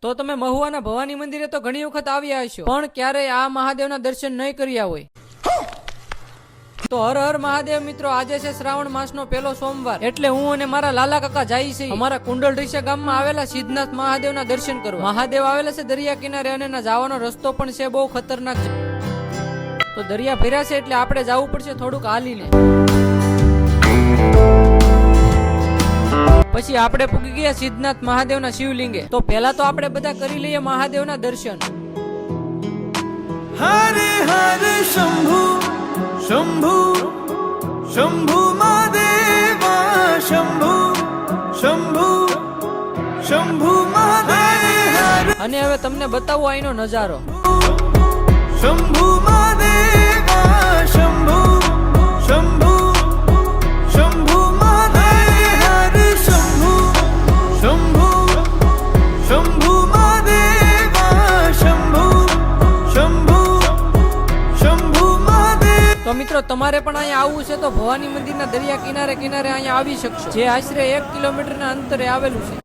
તો તમે મહુવાના ભવાની મંદિરે તો ઘણી વખત આવ્યા હશો, પણ ક્યારેય આ મહાદેવના દર્શન નહીં કર્યા હોય. તો હર હર મહાદેવ મિત્રો, આજે છે શ્રાવણ માસનો પહેલો સોમવાર, એટલે હું અને મારા લાલા કાકા જાય છે અમારા કુંડલ રીસા ગામમાં આવેલા સિદ્ધનાથ મહાદેવના દર્શન કરવા. મહાદેવ આવેલા છે દરિયા કિનારે અને જવાનો રસ્તો પણ છે બહુ ખતરનાક છે. તો દરિયા ભર્યા છે એટલે આપણે જવું પડશે થોડુંક હાલીને. પછી આપણે પૂગી ગયા સિદ્ધનાથ મહાદેવના શિવલિંગે. તો પહેલા તો આપણે બધા કરી લઈએ મહાદેવના દર્શન. હરે હરે શંભુ શંભુ શંભુ મહાદેવા શંભુ શંભુ શંભુ મહાદેવ. અને હવે તમને બતાવો અહીંનો નજારો. શંભુ મહાદેવા શંભુ શંભુ શંભુ મહાદેવ. હરે શંભુ શંભુ શંભુ મહાદેવા શંભુ શંભુ શંભુ મહાદેવ. તો મિત્રો, તમારે પણ અહીંયા આવવું છે તો ભવાની મંદિરના દરિયા કિનારે કિનારે અહીંયા આવી શકશો, જે આશરે 1 કિલોમીટરના અંતરે આવેલું છે.